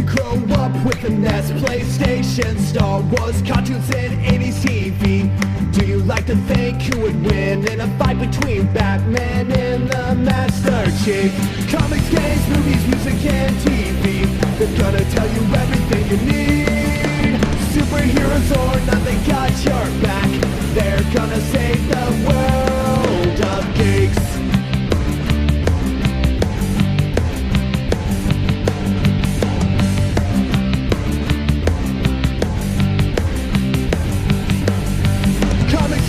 grow up with the NES, PlayStation, Star Wars, cartoons, and 80s TV? Do you like to think who would win in a fight between Batman and the Master Chief? Comics, games, movies, music, and TV, they're gonna tell you everything you need. Superheroes or not, they got your back. They're gonna save the world of geeks.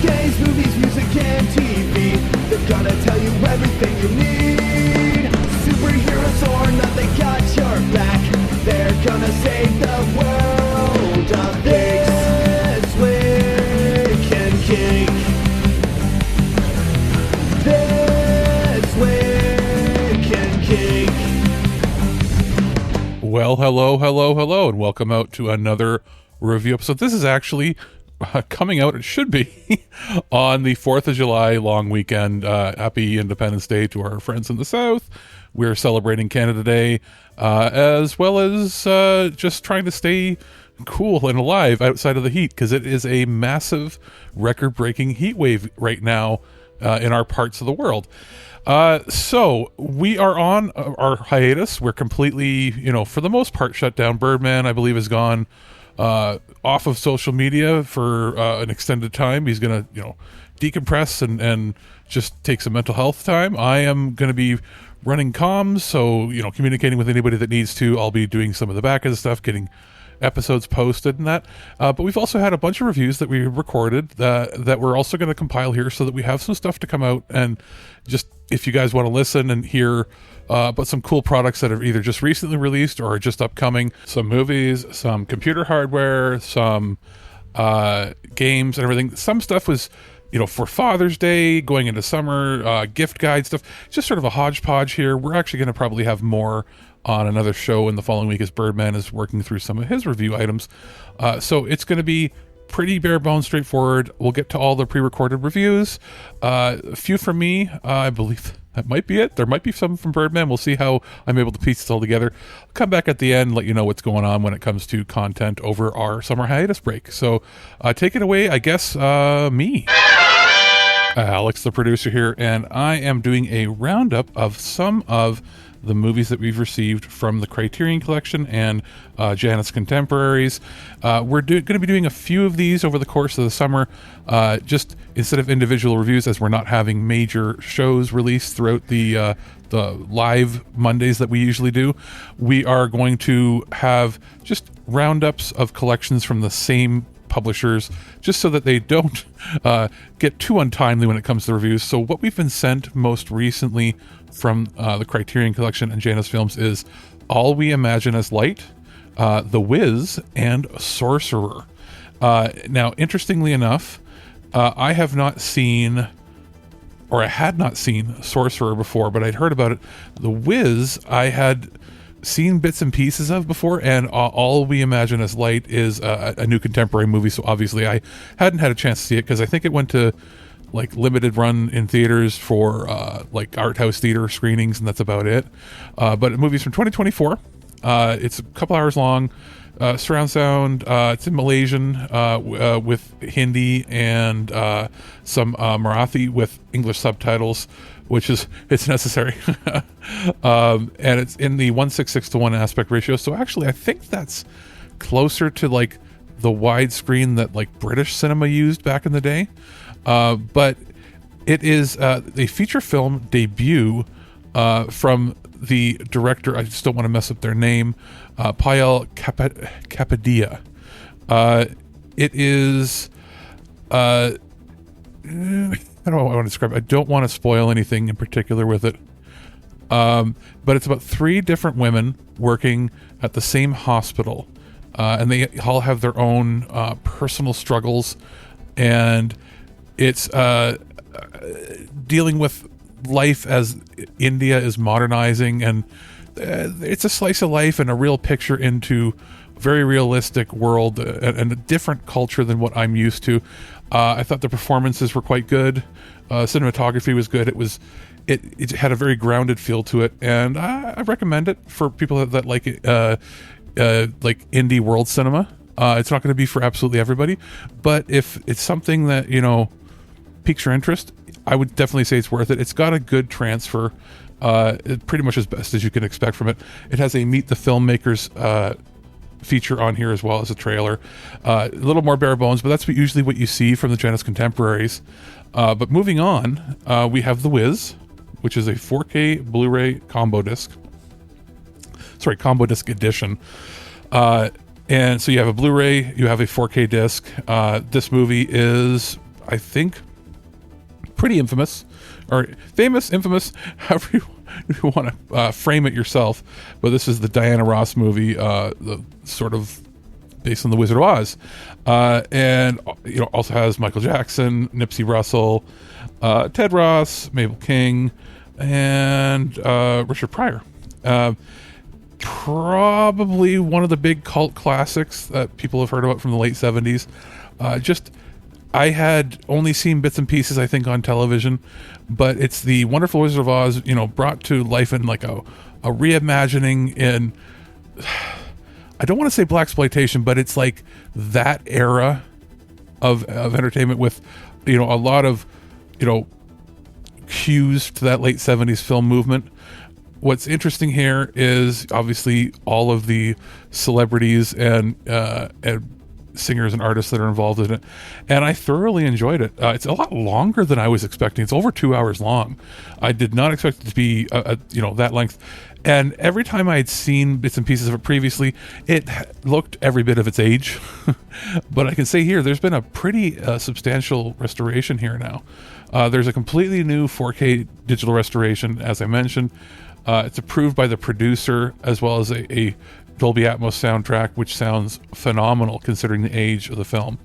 Games, movies, music, and TV, they're gonna tell you everything you need. Superheroes or not, they got your back. They're gonna save the world of This Week in Geek. This Week in Geek. Well, hello, and welcome out to another review episode. This is actually coming out, it should be, on the 4th of July long weekend. Happy Independence Day to our friends in the South. We're celebrating Canada Day, as well as just trying to stay cool and alive outside of the heat, because it is a massive record-breaking heat wave right now in our parts of the world. So we are on our hiatus. We're completely, for the most part, shut down. Birdman, I believe, is gone off of social media for an extended time. He's going to, decompress and just take some mental health time. I am going to be running comms, so, communicating with anybody that needs to. I'll be doing some of the back end stuff, getting episodes posted and that. But we've also had a bunch of reviews that we recorded that we're also going to compile here so that we have some stuff to come out. And just if you guys want to listen and hear about some cool products that are either just recently released or are just upcoming, some movies, some computer hardware, some games and everything. Some stuff was, for Father's Day, going into summer, gift guide stuff, just sort of a hodgepodge here. We're actually going to probably have more on another show in the following week as Birdman is working through some of his review items. So it's going to be pretty bare bones, straightforward. We'll get to all the pre-recorded reviews. A few from me, I believe that might be it. There might be some from Birdman. We'll see how I'm able to piece it all together. I'll come back at the end, let you know what's going on when it comes to content over our summer hiatus break. So take it away, I guess, me. Alex, the producer here, and I am doing a roundup of some of the movies that we've received from the Criterion Collection and Janet's Contemporaries. We're going to be doing a few of these over the course of the summer, just instead of individual reviews, as we're not having major shows released throughout the live Mondays that we usually do. We are going to have just roundups of collections from the same publishers, just so that they don't get too untimely when it comes to reviews. So what we've been sent most recently from the Criterion Collection and Janus Films is All We Imagine as Light, The Wiz, and Sorcerer. Now, interestingly enough, I have not seen, or I had not seen Sorcerer before, but I'd heard about it. The Wiz, I had seen bits and pieces of before, and All We Imagine as Light is a new contemporary movie, so obviously I hadn't had a chance to see it, because I think it went to limited run in theaters for art house theater screenings, and that's about it. But the movie's from 2024. It's a couple hours long, surround sound. It's in Malaysian with Hindi and some Marathi with English subtitles, which it's necessary. And it's in the 1:66 to 1 aspect ratio. So actually, I think that's closer to the widescreen that British cinema used back in the day. But it is a feature film debut from the director. I just don't want to mess up their name. Payal Kapadia. It is. I don't know how I want to describe it. I don't want to spoil anything in particular with it. But it's about 3 different women working at the same hospital. And they all have their own personal struggles. And it's dealing with life as India is modernizing. And it's a slice of life and a real picture into a very realistic world and a different culture than what I'm used to. I thought the performances were quite good. Cinematography was good. It had a very grounded feel to it, and I recommend it for people that like it. like indie world cinema. It's not going to be for absolutely everybody, but if it's something that, you know, piques your interest, I would definitely say it's worth it. It's got a good transfer, pretty much as best as you can expect from it. It has a Meet the Filmmakers feature on here as well as a trailer. A little more bare bones, but that's usually what you see from the Janus contemporaries. But moving on, we have The Wiz, which is a 4K Blu-ray combo disc. Sorry, combo disc edition. And so you have a Blu-ray, you have a 4K disc. This movie is, I think, pretty infamous, or famous, infamous, however you want to frame it yourself. But this is the Diana Ross movie, the sort of based on The Wizard of Oz, and you know, also has Michael Jackson, Nipsey Russell, Ted Ross, Mabel King, and Richard Pryor. Probably one of the big cult classics that people have heard about from the late 70s. I had only seen bits and pieces, I think, on television, but it's the Wonderful Wizard of Oz, you know, brought to life in like a reimagining in, I don't want to say blaxploitation, but it's like that era of entertainment with, you know, a lot of, you know, cues to that late 70s film movement. What's interesting here is obviously all of the celebrities and singers and artists that are involved in it, and I thoroughly enjoyed it. It's a lot longer than I was expecting. It's over 2 hours long. I did not expect it to be you know, that length, and every time I had seen bits and pieces of it previously, it looked every bit of its age. But I can say here there's been a pretty substantial restoration here now. There's a completely new 4K digital restoration, as I mentioned. It's approved by the producer, as well as a Dolby Atmos soundtrack, which sounds phenomenal considering the age of the film.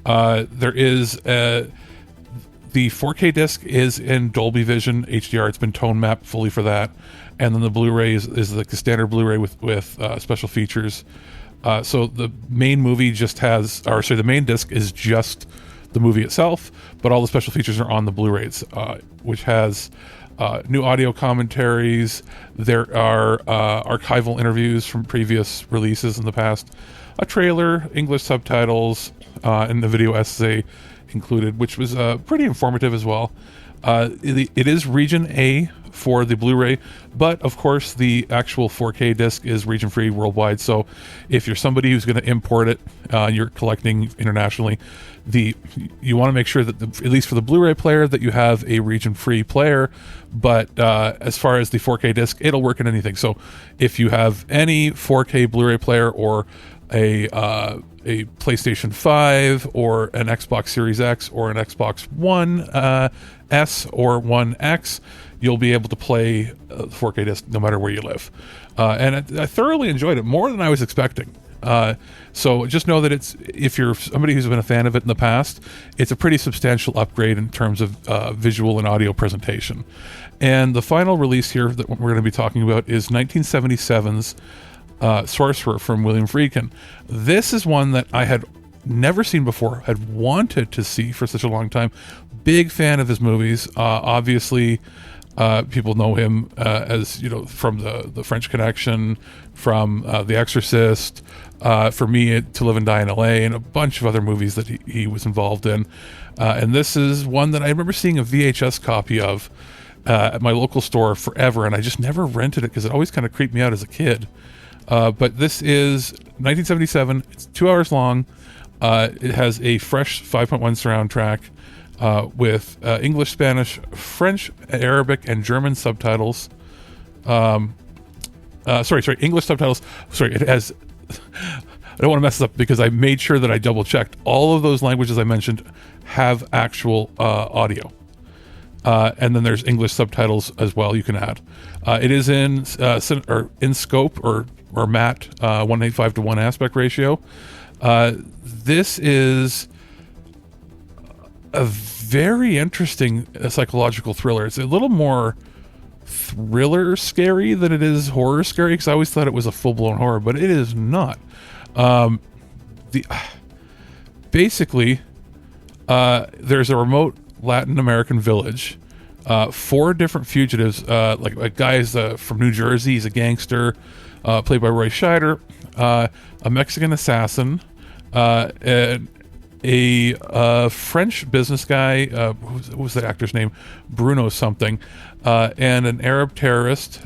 There is the 4K disc is in Dolby Vision HDR. It's been tone mapped fully for that, and then the Blu-ray is like the standard Blu-ray with special features. So the main movie the main disc is just the movie itself, but all the special features are on the Blu-rays, which has new audio commentaries. There are archival interviews from previous releases in the past, a trailer, English subtitles, and the video essay included, which was pretty informative as well. It is region A for the Blu-ray, but of course the actual 4K disc is region free worldwide. So if you're somebody who's going to import it, you're collecting internationally, you want to make sure that at least for the Blu-ray player, that you have a region free player. But as far as the 4K disc, it'll work in anything. So if you have any 4K Blu-ray player or a PlayStation 5 or an Xbox Series X or an Xbox One S or One X, you'll be able to play the 4K disc no matter where you live. And I thoroughly enjoyed it, more than I was expecting. So just know that if you're somebody who's been a fan of it in the past, it's a pretty substantial upgrade in terms of visual and audio presentation. And the final release here that we're going to be talking about is 1977's Sorcerer from William Friedkin. This is one that I had never seen before, had wanted to see for such a long time. Big fan of his movies. Obviously, people know him as, you know, from the French Connection, from The Exorcist, for me, To Live and Die in LA, and a bunch of other movies that he was involved in. And this is one that I remember seeing a VHS copy of at my local store forever, and I just never rented it because it always kind of creeped me out as a kid. But this is 1977. It's 2 hours long. It has a fresh 5.1 surround track with English, Spanish, French, Arabic, and German subtitles. English subtitles. Sorry, it has... I don't want to mess this up because I made sure that I double checked. All of those languages I mentioned have actual audio. And then there's English subtitles as well you can add. It is in scope or matte 1.85 to 1 aspect ratio. This is a very interesting psychological thriller. It's a little more thriller scary than it is horror scary, because I always thought it was a full-blown horror, but it is not. Basically, there's a remote Latin American village. 4 different fugitives, like a guy is from New Jersey. He's a gangster, played by Roy Scheider. a Mexican assassin, and a French business guy, what was the actor's name? Bruno something, and an Arab terrorist.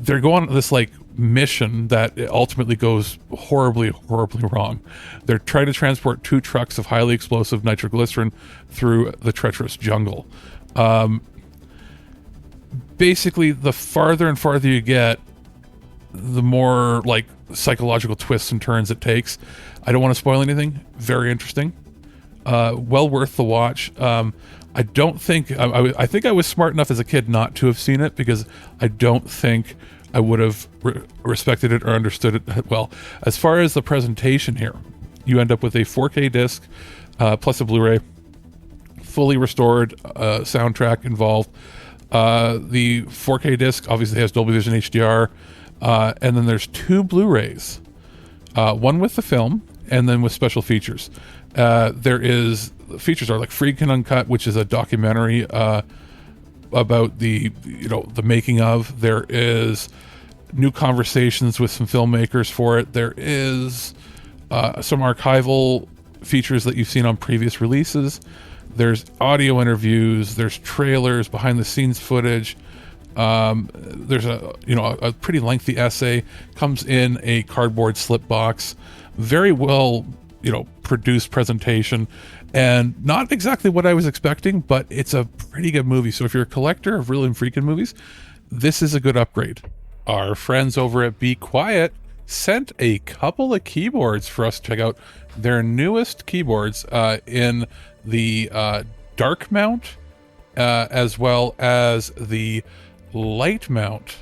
They're going on this like mission that ultimately goes horribly wrong. They're trying to transport 2 trucks of highly explosive nitroglycerin through the treacherous jungle. Basically, the farther and farther you get, the more like psychological twists and turns it takes. I don't want to spoil anything. Very interesting. Well worth the watch. I don't think I think I was smart enough as a kid not to have seen it, because I don't think I would have respected it or understood it well. As far as the presentation here, you end up with a 4K disc plus a Blu-ray, fully restored soundtrack involved. The 4K disc obviously has Dolby Vision HDR, and then there's 2 Blu-rays, one with the film and then with special features. Features are like Freakin' Uncut, which is a documentary about the making of. There is new conversations with some filmmakers for it. There is some archival features that you've seen on previous releases. There's audio interviews. There's trailers, behind the scenes footage. There's a pretty lengthy essay. Comes in a cardboard slip box. Very well produced presentation, and not exactly what I was expecting, but it's a pretty good movie. So if you're a collector of real and freaking movies, this is a good upgrade. Our friends over at Be Quiet sent a couple of keyboards for us to check out. Their newest keyboards in the dark mount, as well as the light mount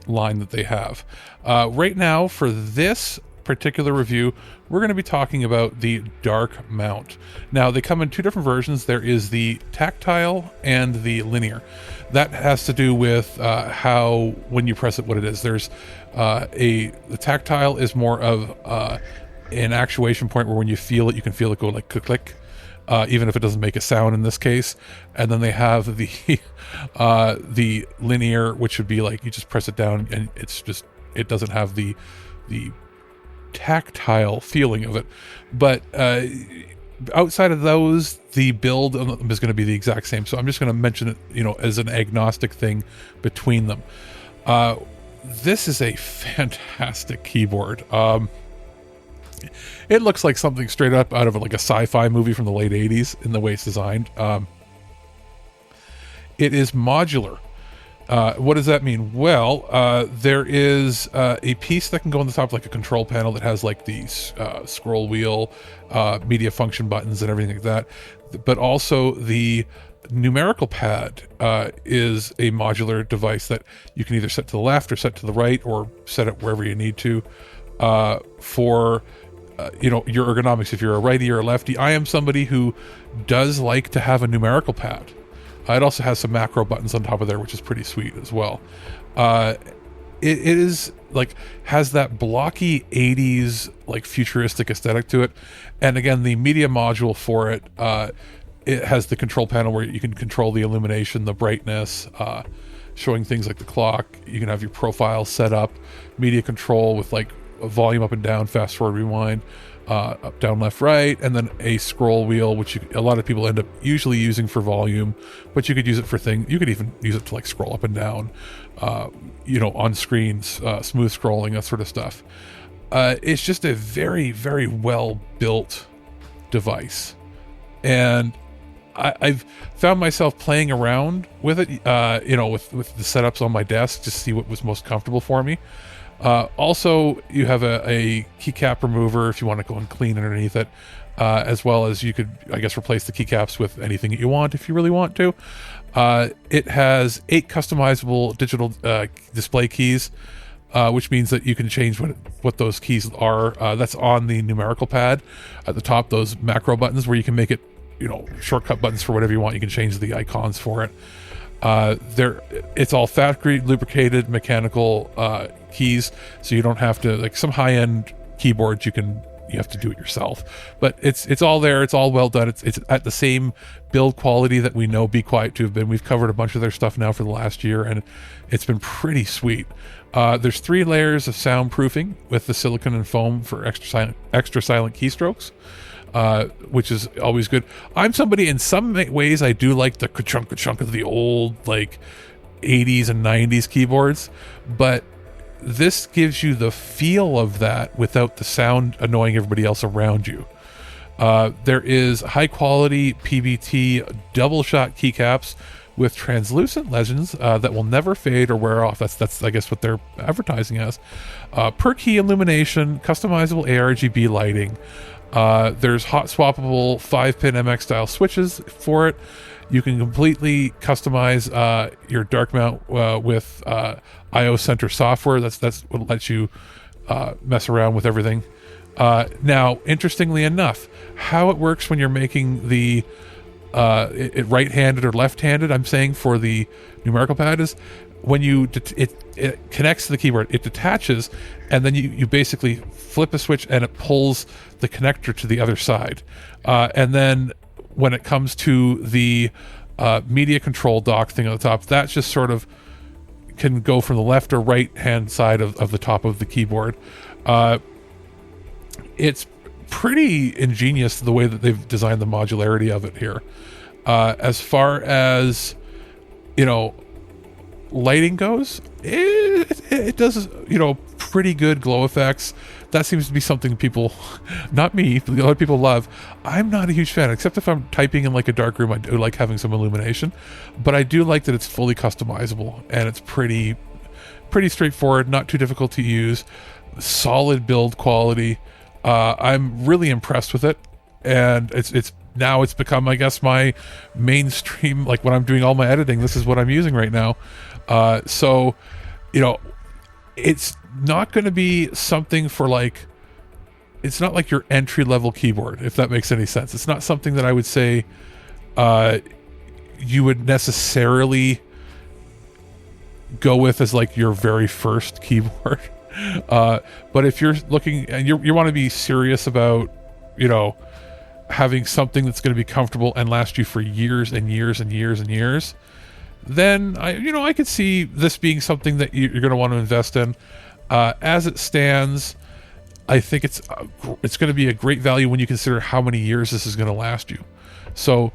line that they have. Right now, for this particular review, we're going to be talking about the dark mount. Now, they come in 2 different versions. There is the tactile and the linear. That has to do with how, when you press it, what it is. There's the tactile is more of an actuation point where when you feel it, you can feel it go like click, even if it doesn't make a sound in this case. And then they have the linear, which would be like you just press it down and it doesn't have the tactile feeling of it. But outside of those, the build is going to be the exact same. So I'm just going to mention it, as an agnostic thing between them. This is a fantastic keyboard. It looks like something straight up out of like a sci-fi movie from the late 80s in the way it's designed. It is modular. What does that mean? Well, there is a piece that can go on the top, like a control panel that has like these scroll wheel, media function buttons and everything like that. But also the numerical pad is a modular device that you can either set to the left or set to the right, or set it wherever you need to for your ergonomics. If you're a righty or a lefty, I am somebody who does like to have a numerical pad. It also has some macro buttons on top of there, which is pretty sweet as well. It is like, has that blocky 80s like futuristic aesthetic to it. And again, the media module for it, it has the control panel where you can control the illumination, the brightness, showing things like the clock. You can have your profile set up, media control with like a volume up and down, fast forward, rewind, up, down, left, right, and then a scroll wheel, which a lot of people end up usually using for volume, but you could use it for things. You could even use it to like scroll up and down, on screens, smooth scrolling, that sort of stuff. It's just a very, very well built device, and I've found myself playing around with it, with the setups on my desk to see what was most comfortable for me. Also, you have a keycap remover if you want to go and clean underneath it, as well as you could, I guess, replace the keycaps with anything that you want if you really want to. It has 8 customizable digital display keys, which means that you can change what those keys are. That's on the numerical pad at the top, those macro buttons where you can make it, shortcut buttons for whatever you want. You can change the icons for it. It's all factory lubricated mechanical keys, so you don't have to, like some high-end keyboards, you can you have to do it yourself. But it's all there. It's all well done. It's at the same build quality that we know Be Quiet to have been. We've covered a bunch of their stuff now for the last year, and it's been pretty sweet. There's 3 layers of soundproofing with the silicone and foam for extra silent keystrokes, which is always good. I'm somebody, in some ways, I do like the ka-chunk of the old, like, 80s and 90s keyboards, but this gives you the feel of that without the sound annoying everybody else around you. There is high quality PBT double shot keycaps with translucent legends that will never fade or wear off. That's I guess what they're advertising as. Per key illumination, customizable ARGB lighting. There's hot swappable 5-pin MX style switches for it. You can completely customize your dark mount with IO Center software. That's what lets you mess around with everything. Now, interestingly enough, how it works when you're making the it right-handed or left-handed, I'm saying, for the numerical pad, is when you it connects to the keyboard, it detaches, and then you basically flip a switch and it pulls the connector to the other side. And then when it comes to the media control dock thing on the top, that's just sort of can go from the left or right hand side of the top of the keyboard. It's pretty ingenious the way that they've designed the modularity of it here. As far as, lighting goes, it does, pretty good glow effects. That seems to be something people, not me, but a lot of people love. I'm not a huge fan, except if I'm typing in like a dark room. I do like having some illumination, but I do like that it's fully customizable and it's pretty straightforward, not too difficult to use, solid build quality. I'm really impressed with it, and it's become, I guess, my mainstream. Like when I'm doing all my editing, this is what I'm using right now. So, it's not going to be something for it's not like your entry level keyboard, if that makes any sense. It's not something that I would say you would necessarily go with as like your very first keyboard. But if you're looking and you want to be serious about, having something that's going to be comfortable and last you for years and years and years and years, then I could see this being something that you're going to want to invest in. As it stands, I think it's going to be a great value when you consider how many years this is going to last you. So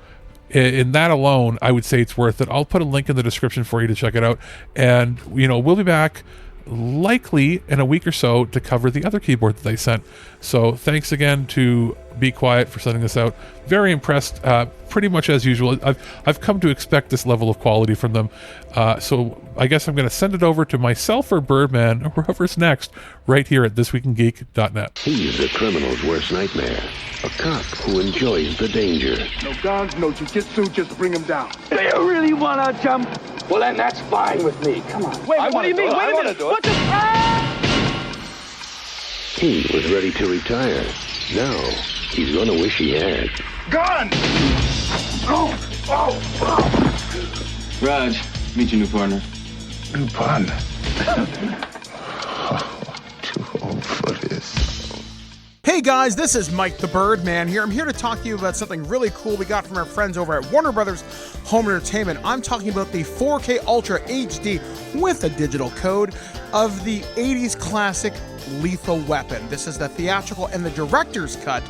in that alone, I would say it's worth it. I'll put a link in the description for you to check it out. And, we'll be back likely in a week or so to cover the other keyboard that they sent. So thanks again to Be Quiet for sending this out. Very impressed, pretty much as usual. I've come to expect this level of quality from them. So I guess I'm going to send it over to myself or Birdman or whoever's next right here at ThisWeekInGeek.net. He's the criminal's worst nightmare. A cop who enjoys the danger. No guns, no jiu-jitsu, just bring him down. Do you really want to jump? Well, then that's fine with me. Come on. Wait, what do you mean? Wait a minute. What the? He was ready to retire. Now, he's gonna wish he had. Gun! Oh! Raj, meet your new partner. New partner? Too old for this. Hey guys, this is Mike the Birdman here. I'm here to talk to you about something really cool we got from our friends over at Warner Brothers Home Entertainment. I'm talking about the 4K Ultra HD with a digital code of the 80s classic Lethal Weapon. This is the theatrical and the director's cut.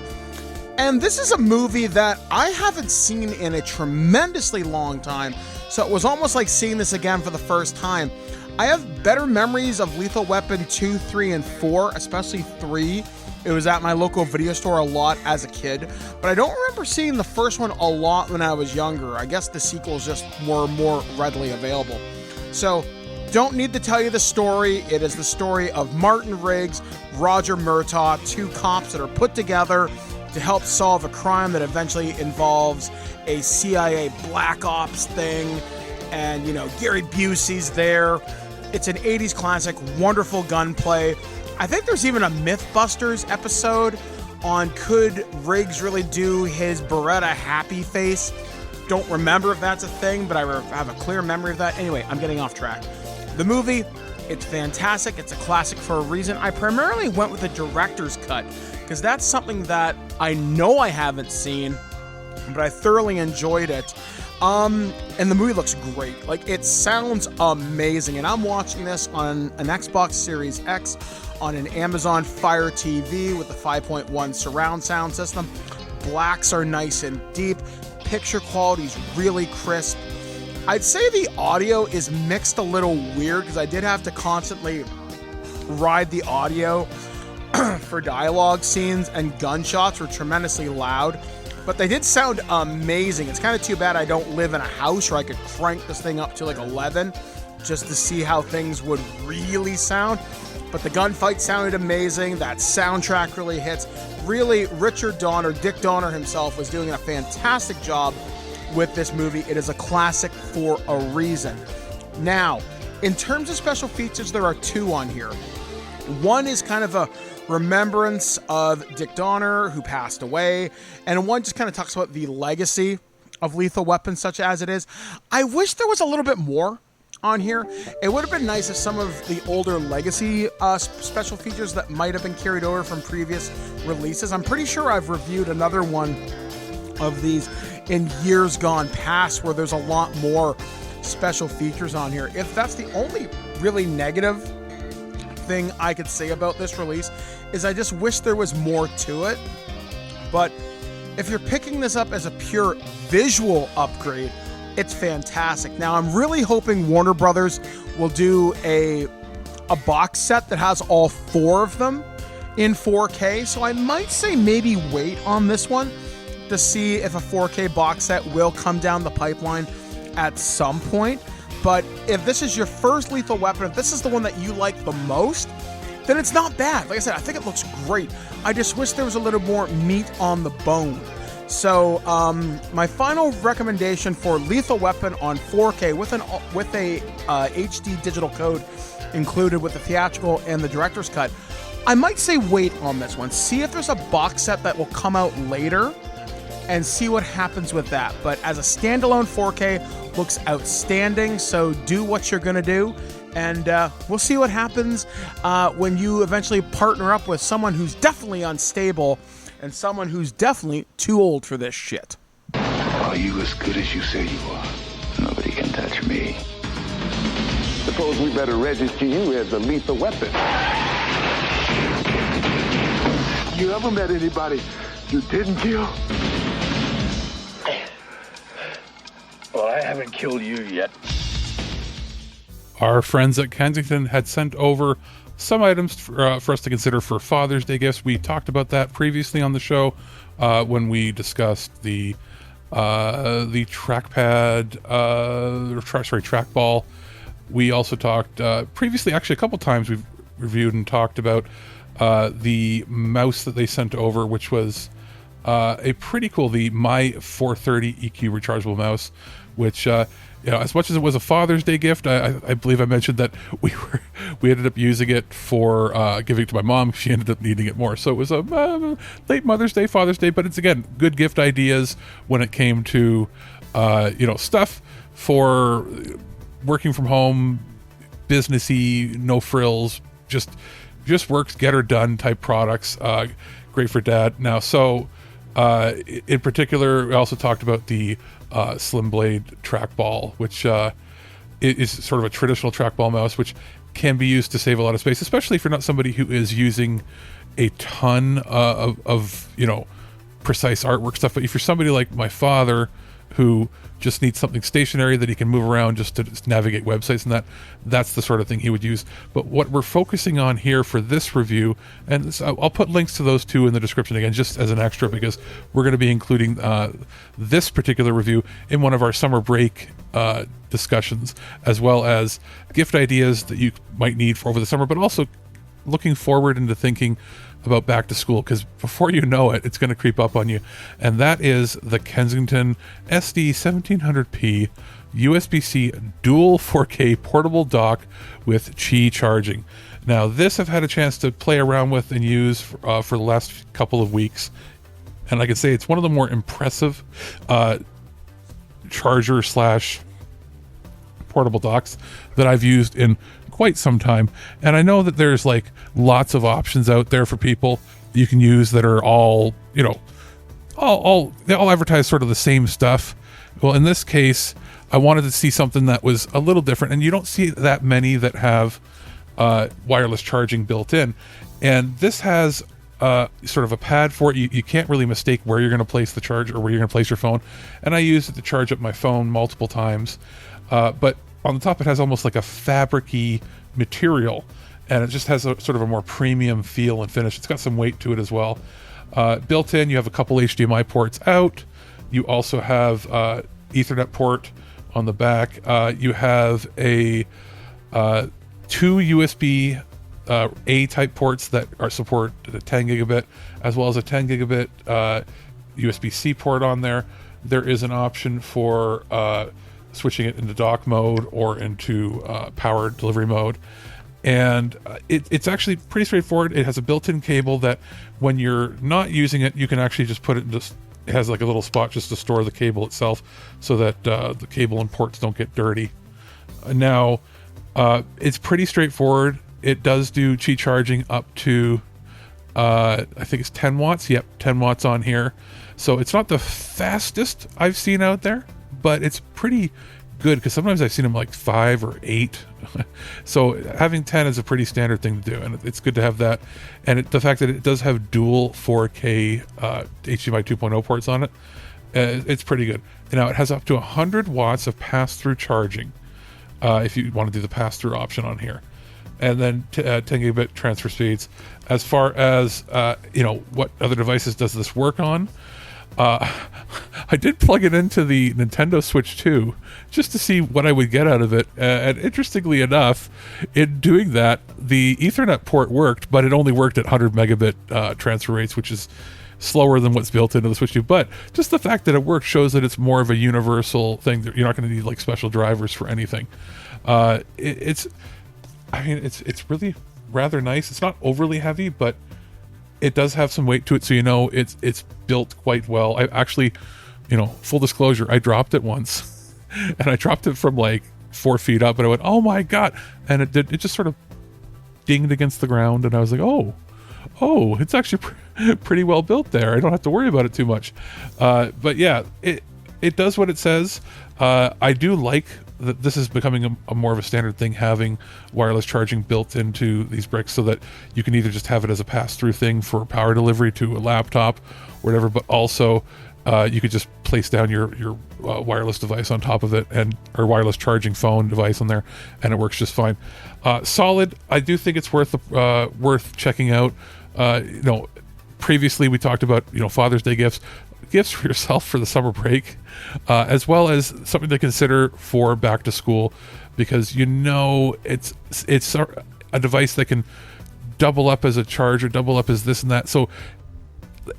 And this is a movie that I haven't seen in a tremendously long time, so it was almost like seeing this again for the first time. I have better memories of Lethal Weapon 2, 3, and 4, especially 3. It was at my local video store a lot as a kid, but I don't remember seeing the first one a lot when I was younger. I guess the sequels just were more readily available. So, don't need to tell you the story. It is the story of Martin Riggs, Roger Murtaugh, two cops that are put together to help solve a crime that eventually involves a CIA Black Ops thing, and, Gary Busey's there. It's an 80s classic, wonderful gunplay. I think there's even a Mythbusters episode on could Riggs really do his Beretta happy face. Don't remember if that's a thing, but I have a clear memory of that. Anyway, I'm getting off track. The movie, It's fantastic. It's a classic for a reason. I primarily went with the director's cut because that's something that I know I haven't seen, but I thoroughly enjoyed it. And the movie looks great. Like, it sounds amazing. And I'm watching this on an Xbox Series X on an Amazon Fire TV with the 5.1 surround sound system. Blacks are nice and deep. Picture quality is really crisp. I'd say the audio is mixed a little weird because I did have to constantly ride the audio for dialogue scenes, and gunshots were tremendously loud. But they did sound amazing. It's kind of too bad I don't live in a house where I could crank this thing up to like 11 just to see how things would really sound. But the gunfight sounded amazing. That soundtrack really hits. Really, Richard Donner, Dick Donner himself, was doing a fantastic job with this movie. It is a classic for a reason. Now, in terms of special features, there are two on here. One is kind of a remembrance of Dick Donner, who passed away, and one just kind of talks about the legacy of Lethal Weapon, such as it is. I wish there was a little bit more on here. It would have been nice if some of the older legacy special features that might have been carried over from previous releases. I'm pretty sure I've reviewed another one of these in years gone past where there's a lot more special features on here. If that's the only really negative thing I could say about this release, is I just wish there was more to it. But if you're picking this up as a pure visual upgrade, it's fantastic. Now, I'm really hoping Warner Brothers will do a box set that has all four of them in 4K. So I might say maybe wait on this one to see if a 4K box set will come down the pipeline at some point. But if this is your first Lethal Weapon, if this is the one that you like the most, then it's not bad. Like I said, I think it looks great. I just wish there was a little more meat on the bone. So my final recommendation for Lethal Weapon on 4K with a HD digital code included with the theatrical and the director's cut, I might say wait on this one. See if there's a box set that will come out later and see what happens with that. But as a standalone 4K, looks outstanding. So do what you're going to do. And we'll see what happens when you eventually partner up with someone who's definitely unstable and someone who's definitely too old for this shit. Are you as good as you say you are? Nobody can touch me. Suppose we better register you as a lethal weapon. You ever met anybody you didn't kill? Well, I haven't killed you yet. Our friends at Kensington had sent over some items for us to consider for Father's Day gifts. We talked about that previously on the show when we discussed the trackpad, trackball. We also talked previously, actually a couple times we've reviewed and talked about the mouse that they sent over, which was a pretty cool, the My 430 EQ rechargeable mouse, which as much as it was a Father's Day gift, I believe I mentioned that we ended up using it for giving it to my mom. She ended up needing it more, so it was a late Mother's Day, Father's Day, but it's again good gift ideas when it came to stuff for working from home, businessy, no frills, just works, get her done type products. Great for dad. Now, so in particular, we also talked about the Slim Blade trackball, which is sort of a traditional trackball mouse, which can be used to save a lot of space, especially if you're not somebody who is using a ton of precise artwork stuff. But if you're somebody like my father, who just needs something stationary that he can move around just to navigate websites and that's the sort of thing he would use. But what we're focusing on here for this review, and this, I'll put links to those two in the description again, just as an extra, because we're going to be including this particular review in one of our summer break discussions, as well as gift ideas that you might need for over the summer, but also looking forward into thinking about back to school, because before you know it, it's going to creep up on you. And that is the Kensington SD 1700p USB-C dual 4K portable dock with Qi charging. Now, this I've had a chance to play around with and use for the last couple of weeks, and I can say it's one of the more impressive charger / portable docks that I've used in quite some time. And I know that there's like lots of options out there for people you can use that are all, you know, they all advertise sort of the same stuff. Well, in this case, I wanted to see something that was a little different, and you don't see that many that have wireless charging built in. And this has sort of a pad for it. You can't really mistake where you're going to place the charge or where you're going to place your phone. And I used it to charge up my phone multiple times. But on the top, it has almost like a fabric-y material, and it just has a sort of a more premium feel and finish. It's got some weight to it as well. Built in, you have a couple HDMI ports out. You also have Ethernet port on the back. You have a 2 USB A-type ports that support the 10 gigabit, as well as a 10 gigabit USB-C port on there. There is an option for switching it into dock mode or into power delivery mode. And it's actually pretty straightforward. It has a built-in cable that when you're not using it, you can actually just put it in this. It has like a little spot just to store the cable itself so that the cable and ports don't get dirty. Now, it's pretty straightforward. It does do Qi charging up to, I think it's 10 watts. Yep, 10 watts on here. So it's not the fastest I've seen out there, but it's pretty good because sometimes I've seen them like 5 or 8. So having 10 is a pretty standard thing to do, and it's good to have that. And the fact that it does have dual 4K HDMI 2.0 ports on it, it's pretty good. Now it has up to 100 watts of pass-through charging if you want to do the pass-through option on here. And then 10 gigabit transfer speeds. As far as what other devices does this work on, I did plug it into the Nintendo Switch 2 just to see what I would get out of it. And interestingly enough, in doing that, the Ethernet port worked, but it only worked at 100 megabit transfer rates, which is slower than what's built into the Switch 2. But just the fact that it works shows that it's more of a universal thing. You're not going to need like special drivers for anything. It's really rather nice. It's not overly heavy, but it does have some weight to it, so it's built quite well. I actually, full disclosure, I dropped it once, and I dropped it from like 4 feet up, and I went, oh my god, and it just sort of dinged against the ground, and I was like, oh, it's actually pretty well built there. I don't have to worry about it too much. But yeah, it does what it says. I do like that this is becoming a more of a standard thing, having wireless charging built into these bricks so that you can either just have it as a pass-through thing for power delivery to a laptop or whatever, but also you could just place down your wireless device on top of it, or wireless charging phone device on there, and it works just fine. Solid. I do think it's worth checking out. Previously we talked about Father's Day gifts for yourself for the summer break, as well as something to consider for back to school, because it's a device that can double up as a charger, double up as this and that. So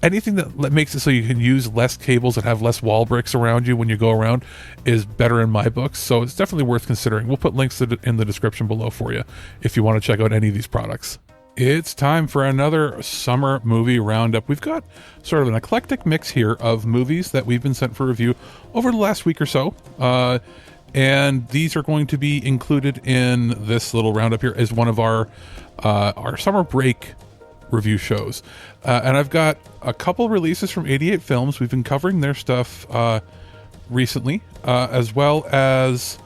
anything that makes it so you can use less cables and have less wall bricks around you when you go around is better in my books. So it's definitely worth considering. We'll put links in the description below for you if you want to check out any of these products. It's time for another summer movie roundup. We've got sort of an eclectic mix here of movies that we've been sent for review over the last week or so. And these are going to be included in this little roundup here as one of our summer break review shows. And I've got a couple releases from 88 Films. We've been covering their stuff recently, as well as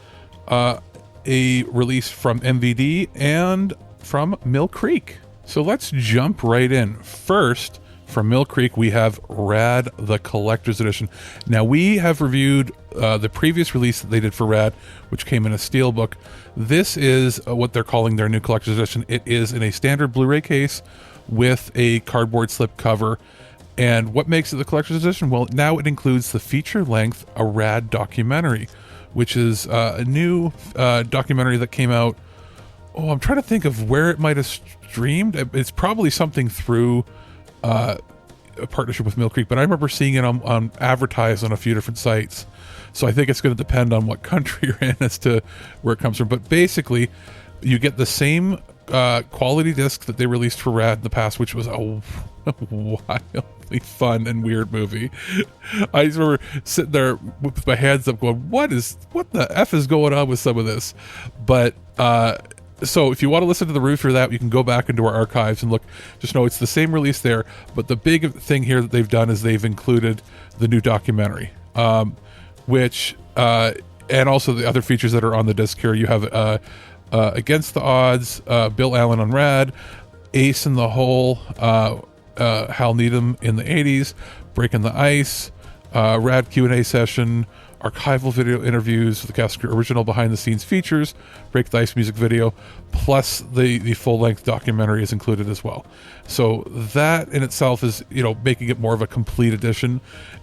a release from MVD and from Mill Creek. So let's jump right in. First, from Mill Creek, we have Rad, the Collector's Edition. Now, we have reviewed the previous release that they did for Rad, which came in a steelbook. This is what they're calling their new Collector's Edition. It is in a standard Blu-ray case with a cardboard slip cover. And what makes it the Collector's Edition? Well, now it includes the feature-length A Rad documentary, which is a new documentary that came out. Oh, I'm trying to think of where it might have streamed. It's probably something through a partnership with Mill Creek, but I remember seeing it on advertised on a few different sites. So I think it's going to depend on what country you're in as to where it comes from. But basically, you get the same quality disc that they released for Rad in the past, which was a wildly fun and weird movie. I just remember sitting there with my hands up going, what the F is going on with some of this? But So if you want to listen to the review for that, you can go back into our archives and look. Just know it's the same release there, but the big thing here that they've done is they've included the new documentary, which and also the other features that are on the disc here. You have Against the Odds, Bill Allen on Rad, Ace in the Hole, Hal Needham in the 80s, Breaking the Ice, Rad Q&A session, archival video interviews with the cast crew, original behind-the-scenes features, Break the Ice music video, plus the full-length documentary is included as well. So that in itself is, making it more of a complete edition,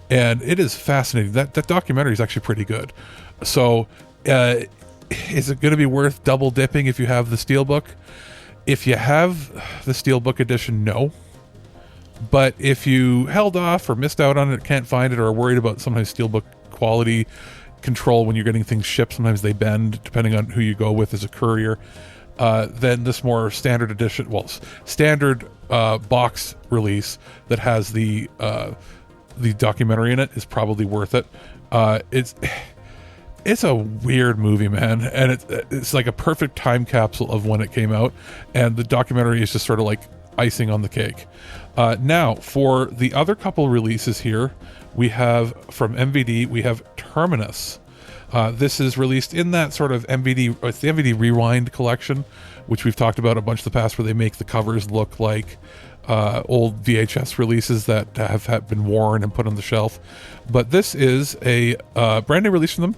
and it is fascinating. That documentary is actually pretty good. So is it going to be worth double dipping if you have the Steelbook? If you have the Steelbook edition, no. But if you held off or missed out on it, can't find it, or are worried about sometimes Steelbook quality control when you're getting things shipped, sometimes they bend depending on who you go with as a courier, then this more standard edition, standard box release that has the documentary in it is probably worth it. It's a weird movie, man, and it's like a perfect time capsule of when it came out, and the documentary is just sort of like icing on the cake. Now, for the other couple releases here, we have from MVD, we have Terminus. This is released in that sort of MVD, it's the MVD Rewind collection, which we've talked about a bunch in the past, where they make the covers look like old VHS releases that have been worn and put on the shelf. But this is a brand new release from them,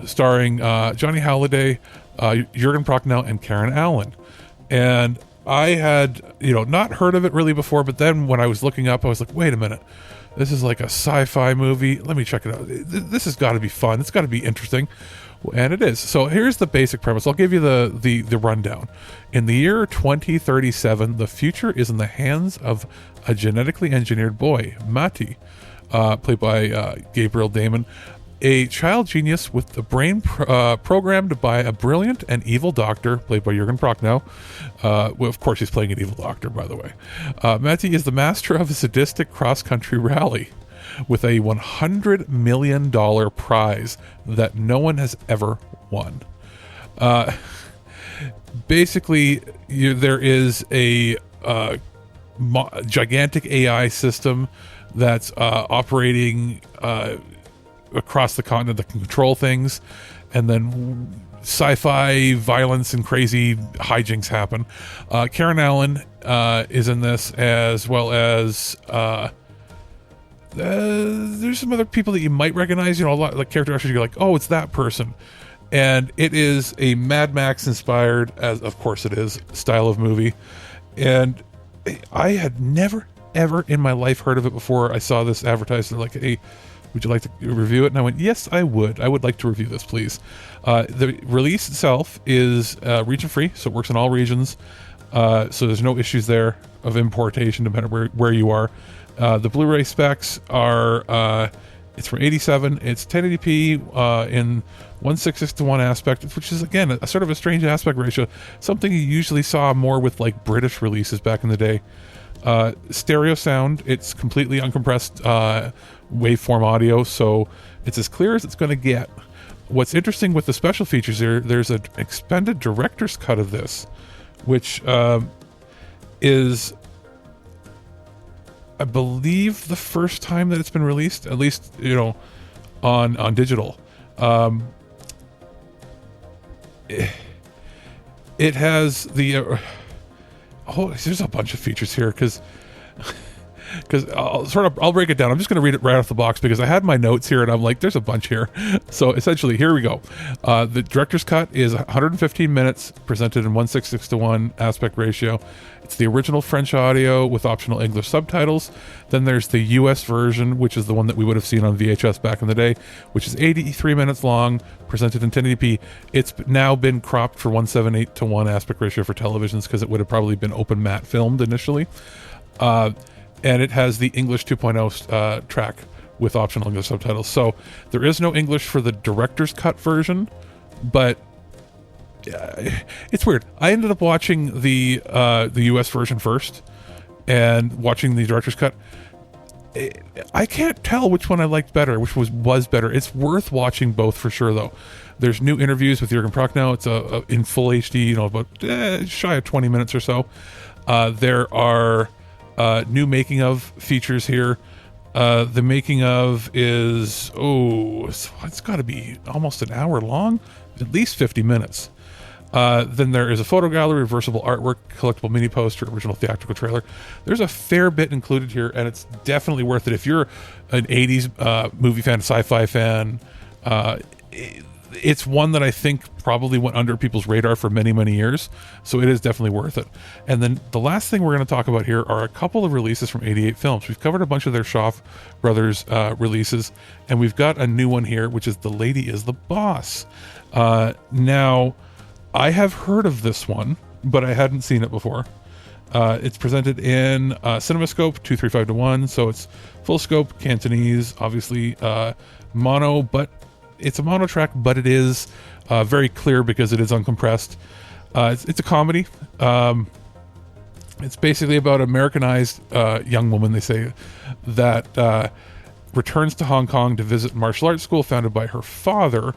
starring Johnny Halliday, Jürgen Prochnow, and Karen Allen. And I had, not heard of it really before, but then when I was looking up, I was like, wait a minute, this is like a sci-fi movie. Let me check it out. This has got to be fun. It's got to be interesting. And it is. So here's the basic premise. I'll give you the rundown. In the year 2037, the future is in the hands of a genetically engineered boy, Matti, played by Gabriel Damon, a child genius with the brain programmed by a brilliant and evil doctor, played by Jürgen Prochnow. Well, of course, he's playing an evil doctor, by the way. Matti is the master of a sadistic cross-country rally with a $100 million prize that no one has ever won. Basically, there is a gigantic AI system that's operating across the continent that can control things, and then sci-fi violence and crazy hijinks happen. Karen Allen is in this, as well as there's some other people that you might recognize. A lot like character actors. You're like, oh, it's that person. And it is a Mad Max inspired, as of course it is, style of movie. And I had never ever in my life heard of it before I saw this advertised. They're like, hey, would you like to review it? And I went, yes, I would. I would like to review this, please. The release itself is region free, so it works in all regions. So there's no issues there of importation, depending on where you are. The Blu-ray specs are, it's from 87. It's 1080p in 1:6:1 aspect, which is, again, a sort of a strange aspect ratio. Something you usually saw more with like British releases back in the day. Stereo sound, it's completely uncompressed waveform audio, so it's as clear as it's going to get. What's interesting with the special features here, there's an expanded director's cut of this, which is, I believe, the first time that it's been released, at least on digital. It has the there's a bunch of features here because I'll break it down. I'm just going to read it right off the box because I had my notes here and I'm like, there's a bunch here. So essentially, here we go. The director's cut is 115 minutes, presented in 1:6:1 aspect ratio. It's the original French audio with optional English subtitles. Then there's the US version, which is the one that we would have seen on VHS back in the day, which is 83 minutes long, presented in 1080p. It's now been cropped for 1:7:8:1 aspect ratio for televisions because it would have probably been open matte filmed initially. And it has the English 2.0 track with optional English subtitles. So there is no English for the director's cut version, but it's weird. I ended up watching the US version first and watching the director's cut. I can't tell which one I liked better, which was better. It's worth watching both for sure, though. There's new interviews with Jürgen Prochnow. It's in full HD, about shy of 20 minutes or so. There are new making of features here. The making of is, it's got to be almost an hour long, at least 50 minutes. Then there is a photo gallery, reversible artwork, collectible mini poster, original theatrical trailer. There's a fair bit included here, and it's definitely worth it. If you're an 80s movie fan, sci-fi fan, it's one that I think probably went under people's radar for many, many years. So it is definitely worth it. And then the last thing we're going to talk about here are a couple of releases from 88 Films. We've covered a bunch of their Shaw Brothers releases, and we've got a new one here, which is The Lady is the Boss. Now, I have heard of this one, but I hadn't seen it before. It's presented in CinemaScope 235:1, so it's full scope, Cantonese, obviously mono, but it's a mono track, but it is very clear because it is uncompressed. It's a comedy. It's basically about an Americanized young woman, they say, that returns to Hong Kong to visit martial arts school founded by her father.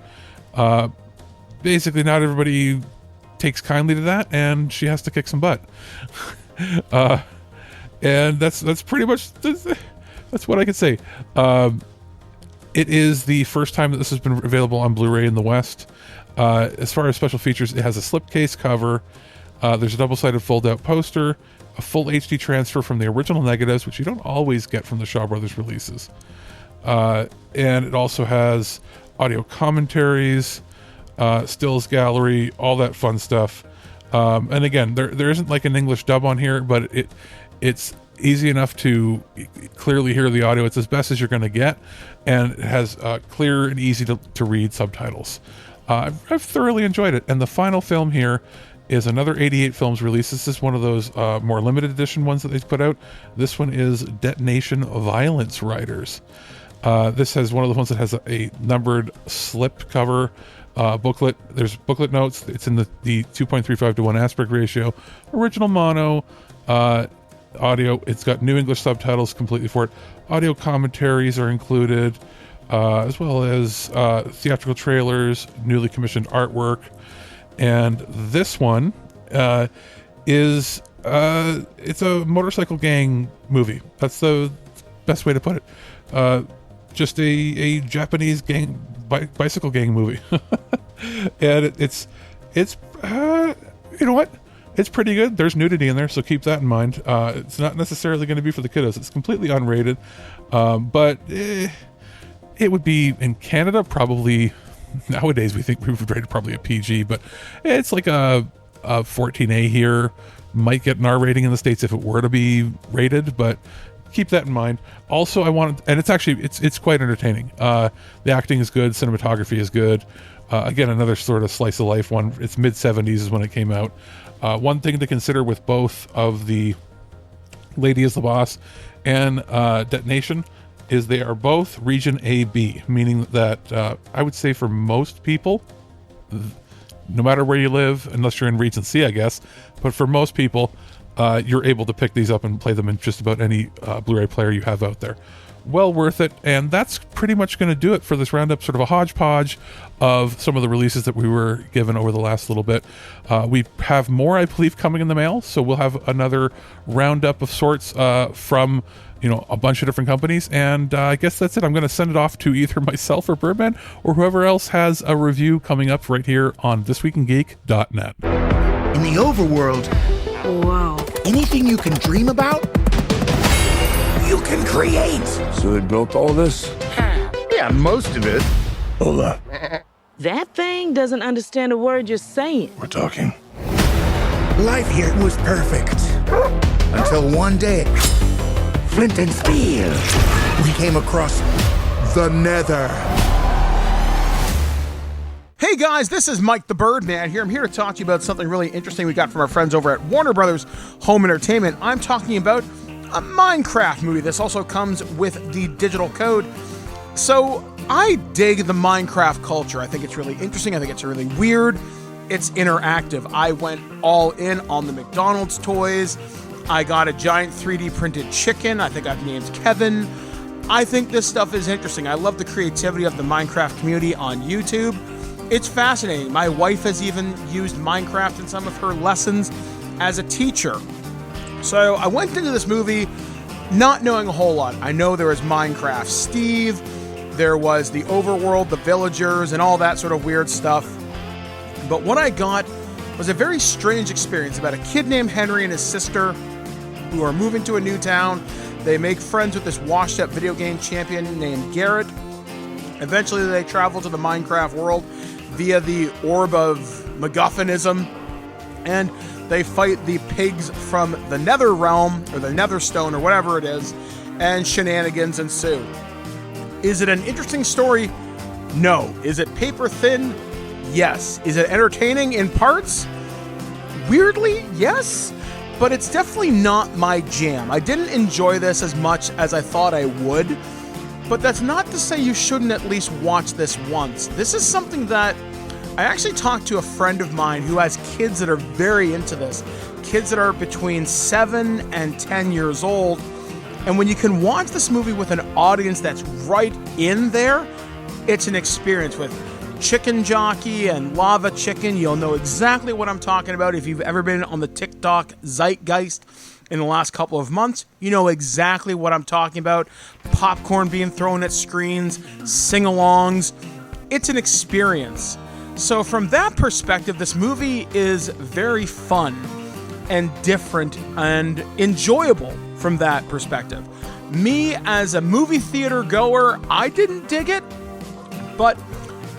Basically, not everybody takes kindly to that, and she has to kick some butt. And that's pretty much that's what I could say. It is the first time that this has been available on Blu-ray in the West. As far as special features, it has a slipcase cover. There's a double-sided fold-out poster, a full HD transfer from the original negatives, which you don't always get from the Shaw Brothers releases. And it also has audio commentaries, stills gallery, all that fun stuff. And again, there isn't like an English dub on here, but it's easy enough to clearly hear the audio. It's as best as you're going to get, and it has clear and easy to read subtitles. I've thoroughly enjoyed it. And the final film here is another 88 Films release. This is one of those more limited edition ones that they put out. This one is Detonation Violence Riders. This has one of the ones that has a numbered slip cover booklet. There's booklet notes. It's in the 2.35:1 aspect ratio. Original mono audio. It's got new English subtitles completely for it. Audio commentaries are included, as well as theatrical trailers, newly commissioned artwork. And this one is it's a motorcycle gang movie. That's the best way to put it. Just a Japanese gang bicycle gang movie. And it's you know what? It's pretty good. There's nudity in there, so keep that in mind. It's not necessarily going to be for the kiddos. It's completely unrated, but it would be in Canada probably. Nowadays, we think we would rate it probably a PG, but it's like a 14A here. Might get an R rating in the States if it were to be rated, but keep that in mind. Also, and it's actually it's quite entertaining. The acting is good, cinematography is good. Again, another sort of slice of life one. It's mid 70s is when it came out. One thing to consider with both of the Lady is the Boss and Detonation is they are both region AB, meaning that I would say for most people, no matter where you live, unless you're in region C, I guess, but for most people, you're able to pick these up and play them in just about any Blu-ray player you have out there. Well worth it. And that's pretty much going to do it for this roundup, sort of a hodgepodge of some of the releases that we were given over the last little bit. We have more, I believe, coming in the mail, so we'll have another roundup of sorts from a bunch of different companies. And I guess that's it. I'm going to send it off to either myself or Birdman or whoever else has a review coming up right here on ThisWeekInGeek.net. In the overworld, wow, anything you can dream about, you can create. So they built all this? Yeah, most of it. Hold up. that thing doesn't understand a word you're saying. We're talking. Life here was perfect. Until one day, Flint and Steel, we came across the Nether. Hey guys, this is Mike the Birdman here. I'm here to talk to you about something really interesting we got from our friends over at Warner Brothers Home Entertainment. I'm talking about a Minecraft movie. This also comes with the digital code. So I dig the Minecraft culture. I think it's really interesting. I think it's really weird. It's interactive. I went all in on the McDonald's toys. I got a giant 3D printed chicken. I think I've named Kevin. I think this stuff is interesting. I love the creativity of the Minecraft community on YouTube. It's fascinating. My wife has even used Minecraft in some of her lessons as a teacher. So I went into this movie not knowing a whole lot. I know there was Minecraft Steve, there was the overworld, the villagers, and all that sort of weird stuff. But what I got was a very strange experience about a kid named Henry and his sister who are moving to a new town. They make friends with this washed-up video game champion named Garrett. Eventually, they travel to the Minecraft world via the Orb of MacGuffinism, and they fight the pigs from the Nether Realm, or the Netherstone, or whatever it is, and shenanigans ensue. Is it an interesting story? No. Is it paper thin? Yes. Is it entertaining in parts? Weirdly, yes. But it's definitely not my jam. I didn't enjoy this as much as I thought I would. But that's not to say you shouldn't at least watch this once. This is something that I actually talked to a friend of mine who has kids that are very into this. Kids that are between 7 and 10 years old. And when you can watch this movie with an audience that's right in there, it's an experience. With Chicken Jockey and Lava Chicken, you'll know exactly what I'm talking about. If you've ever been on the TikTok zeitgeist in the last couple of months, you know exactly what I'm talking about. Popcorn being thrown at screens, sing-alongs. It's an experience. So from that perspective, this movie is very fun and different and enjoyable from that perspective. Me, as a movie theater goer, I didn't dig it, but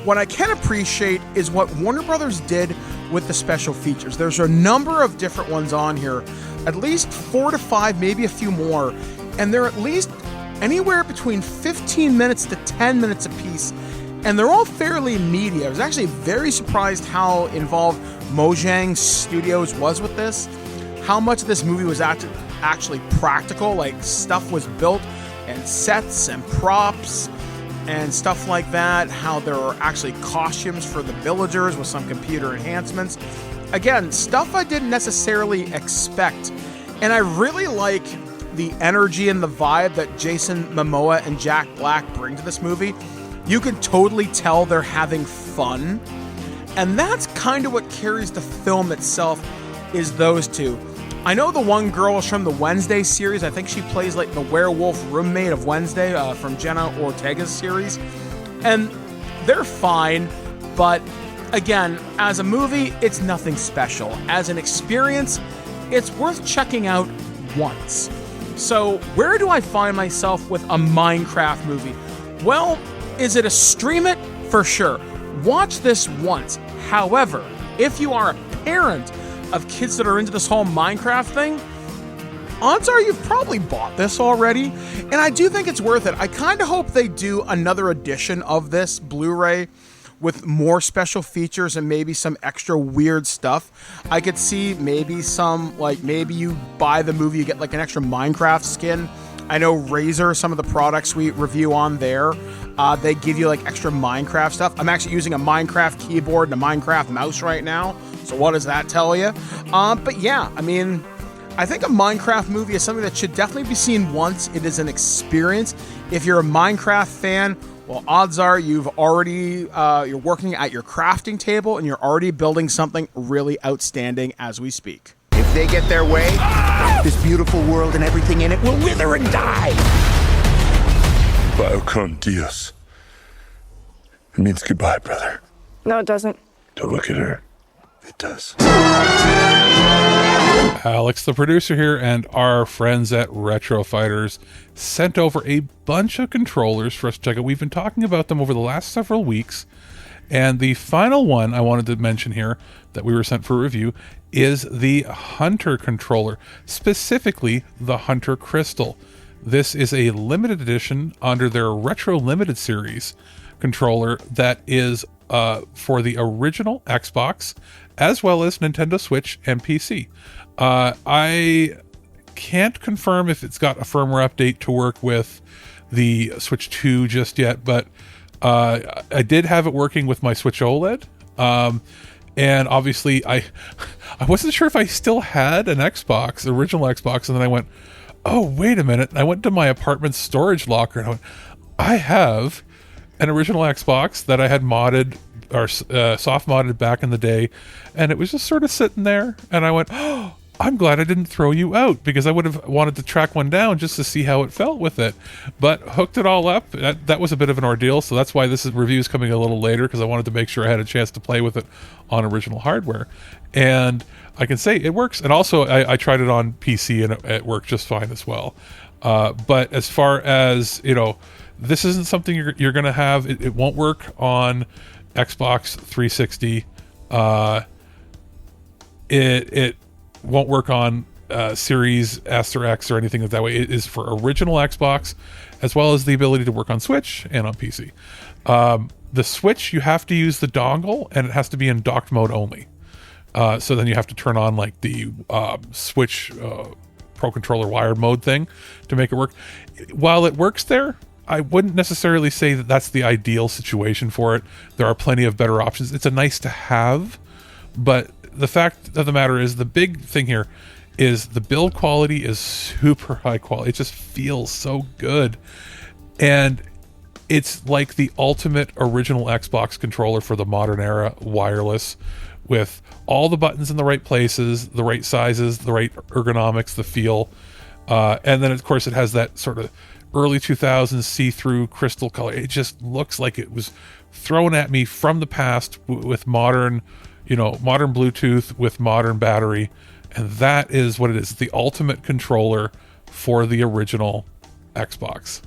what I can appreciate is what Warner Brothers did with the special features. There's a number of different ones on here, at least 4 to 5, maybe a few more, and they're at least anywhere between 15 minutes to 10 minutes apiece, and they're all fairly meaty. I was actually very surprised how involved Mojang Studios was with this, how much of this movie was actually practical, like stuff was built, and sets and props and stuff like that, how there are actually costumes for the villagers with some computer enhancements. Again, stuff I didn't necessarily expect. And I really like the energy and the vibe that Jason Momoa and Jack Black bring to this movie. You can totally tell they're having fun. And that's kind of what carries the film itself, is those two. I know the one girl is from the Wednesday series. I think she plays like the werewolf roommate of Wednesday from Jenna Ortega's series. And they're fine, but again, as a movie, it's nothing special. As an experience, it's worth checking out once. So where do I find myself with a Minecraft movie? Well, is it a stream it? For sure. Watch this once. However, if you are a parent of kids that are into this whole Minecraft thing, odds are you've probably bought this already, and I do think it's worth it. I kind of hope they do another edition of this Blu-ray with more special features and maybe some extra weird stuff. I could see maybe some, like, maybe you buy the movie, you get like an extra Minecraft skin. I know Razer, some of the products we review on there, they give you like extra Minecraft stuff. I'm actually using a Minecraft keyboard and a Minecraft mouse right now. So what does that tell you? But yeah, I mean, I think a Minecraft movie is something that should definitely be seen once. It is an experience. If you're a Minecraft fan, well, odds are you've already, you're working at your crafting table and you're already building something really outstanding as we speak. If they get their way, this beautiful world and everything in it will wither and die. Bio con Dios. It means goodbye, brother. No, it doesn't. Don't look at her. It does. Alex, the producer here, and our friends at Retro Fighters sent over a bunch of controllers for us to check out. We've been talking about them over the last several weeks, and the final one I wanted to mention here that we were sent for review is the Hunter controller, specifically the Hunter Crystal. This is a limited edition under their Retro Limited series controller that is for the original Xbox, as well as Nintendo Switch and PC. I can't confirm if it's got a firmware update to work with the Switch 2 just yet, but I did have it working with my Switch OLED. And obviously I wasn't sure if I still had an Xbox, original Xbox, and then I went, oh, wait a minute. I went to my apartment storage locker and I went, I have an original Xbox that I had modded or soft modded back in the day, and it was just sort of sitting there, and I went, oh, I'm glad I didn't throw you out, because I would have wanted to track one down just to see how it felt with it, but hooked it all up. That was a bit of an ordeal, so that's why this review is coming a little later, because I wanted to make sure I had a chance to play with it on original hardware. And I can say it works, and also I tried it on PC, and it worked just fine as well. But as far as, this isn't something you're going to have. It won't work on Xbox 360. It won't work on Series S or X or anything that way. It is for original Xbox, as well as the ability to work on Switch and on PC. The Switch, you have to use the dongle, and it has to be in docked mode only. So then you have to turn on like the Switch Pro Controller wired mode thing to make it work. While it works there, I wouldn't necessarily say that that's the ideal situation for it. There are plenty of better options. It's a nice to have, but the fact of the matter is, the big thing here is the build quality is super high quality. It just feels so good. And it's like the ultimate original Xbox controller for the modern era, wireless, with all the buttons in the right places, the right sizes, the right ergonomics, the feel. And then, of course, it has that sort of early 2000s see-through crystal color. It just looks like it was thrown at me from the past with modern Bluetooth, with modern battery. And that is what it is. The ultimate controller for the original Xbox.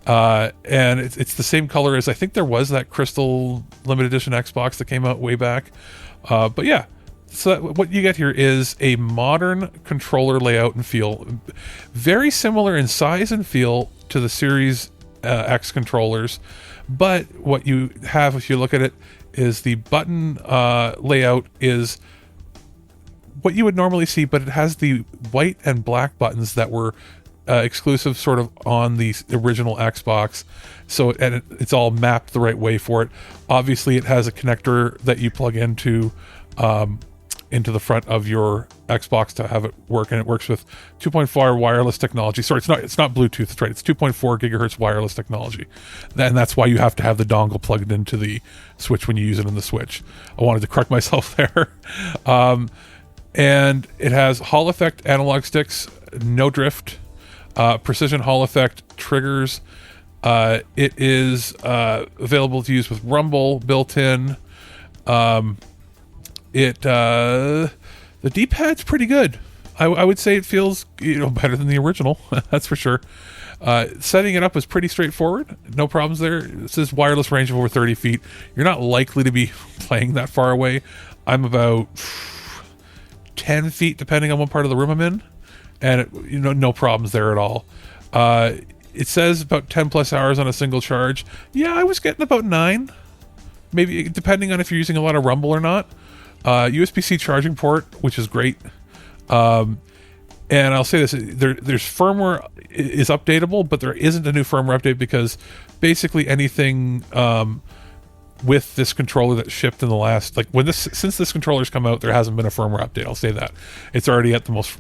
And it's the same color as, I think there was that crystal limited edition Xbox that came out way back. But yeah, so what you get here is a modern controller layout and feel, very similar in size and feel to the Series X controllers. But what you have, if you look at it, is the button layout is what you would normally see, but it has the white and black buttons that were exclusive sort of on the original Xbox. So it's all mapped the right way for it. Obviously, it has a connector that you plug into the front of your Xbox to have it work, and it works with 2.4 wireless technology. Sorry, it's not Bluetooth. That's right. It's 2.4 gigahertz wireless technology, and that's why you have to have the dongle plugged into the Switch when you use it in the Switch. I wanted to correct myself there. And it has Hall effect analog sticks, no drift, precision Hall effect triggers. It is available to use with rumble built in. The D-pad's pretty good. I would say it feels better than the original. That's for sure. Setting it up is pretty straightforward. No problems there. It says wireless range of over 30 feet. You're not likely to be playing that far away. I'm about 10 feet, depending on what part of the room I'm in. And no problems there at all. It says about 10 plus hours on a single charge. Yeah, I was getting about 9. Maybe, depending on if you're using a lot of rumble or not. USB-C charging port, which is great. And I'll say this, there's firmware is updatable, but there isn't a new firmware update, because basically anything with this controller that shipped in the last, since this controller's come out, there hasn't been a firmware update. I'll say that. It's already at the most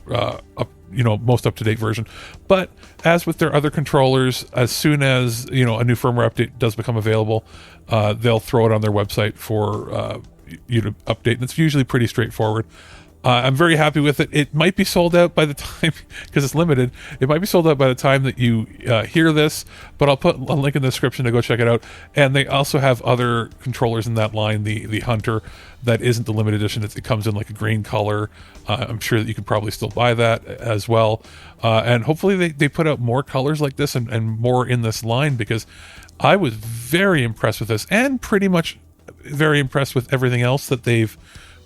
most up-to-date version. But as with their other controllers, as soon as a new firmware update does become available, they'll throw it on their website for you to update, and it's usually pretty straightforward. I'm very happy with it. It might be sold out by the time, because it's limited, it might be sold out by the time that you hear this, but I'll put a link in the description to go check it out. And they also have other controllers in that line, the Hunter, that isn't the limited edition. It comes in like a green color. I'm sure that you could probably still buy that as well. And hopefully they put out more colors like this and more in this line, because I was very impressed with this, and pretty much very impressed with everything else that they've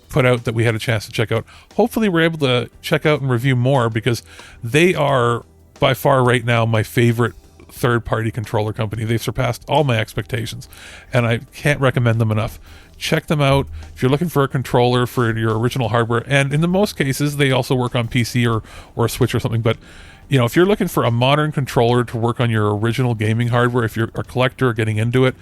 put out that we had a chance to check out. Hopefully we're able to check out and review more, because they are by far right now my favorite third-party controller company. They've surpassed all my expectations, and I can't recommend them enough. Check them out if you're looking for a controller for your original hardware, and in the most cases they also work on PC or a Switch or something. But if you're looking for a modern controller to work on your original gaming hardware, if you're a collector getting into it,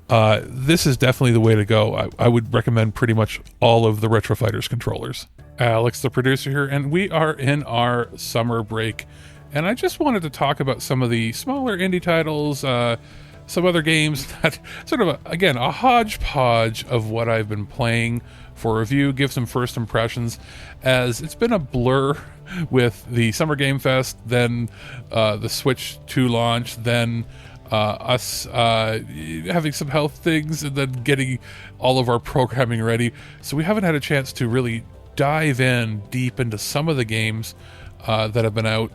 this is definitely the way to go. I would recommend pretty much all of the Retro Fighters controllers. Alex, the producer here, and we are in our summer break. and I just wanted to talk about some of the smaller indie titles, some other games that sort of, a hodgepodge of what I've been playing for review, give some first impressions, as it's been a blur with the Summer Game Fest, then the Switch 2 launch, then us having some health things, and then getting all of our programming ready. So we haven't had a chance to really dive in deep into some of the games that have been out.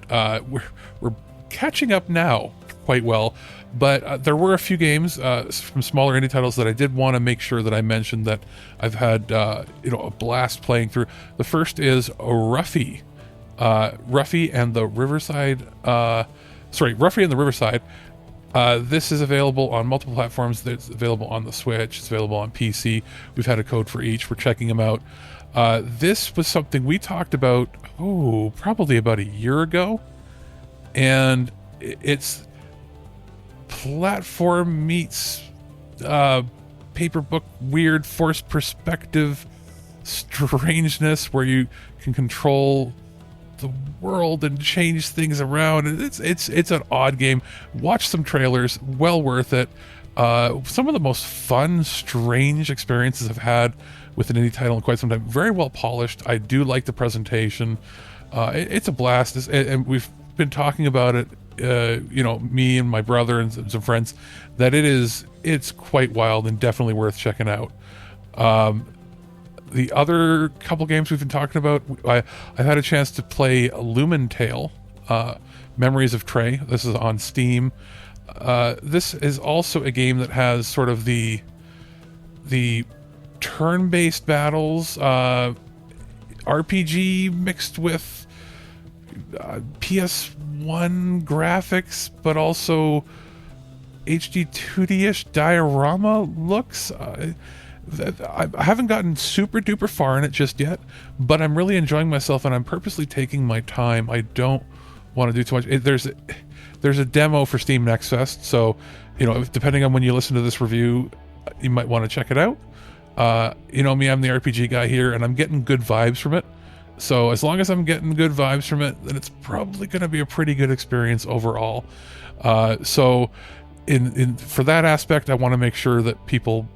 We're catching up now quite well, but there were a few games from smaller indie titles that I did want to make sure that I mentioned that I've had a blast playing through. The first is Ruffy and the Riverside. Ruffy and the Riverside. This is available on multiple platforms. It's available on the Switch. It's available on PC. We've had a code for each. We're checking them out. This was something we talked about, probably about a year ago. And it's platform meets paper book, weird forced perspective strangeness where you can control the world and change things around. It's an odd game. Watch some trailers, well worth it. Some of the most fun, strange experiences I've had with an indie title in quite some time. Very well polished. I do like the presentation. It's a blast, and we've been talking about it, me and my brother and some friends, that it's quite wild and definitely worth checking out. The other couple games we've been talking about, I've had a chance to play Lumen Tale, Memories of Trey. This is on Steam. This is also a game that has sort of the turn-based battles, RPG mixed with PS1 graphics, but also HD 2D-ish diorama looks. I haven't gotten super duper far in it just yet, but I'm really enjoying myself, and I'm purposely taking my time. I don't want to do too much. There's a demo for Steam Next Fest, so depending on when you listen to this review, you might want to check it out. Me, I'm the RPG guy here, and I'm getting good vibes from it. So as long as I'm getting good vibes from it, then it's probably going to be a pretty good experience overall. So for that aspect, I want to make sure that people,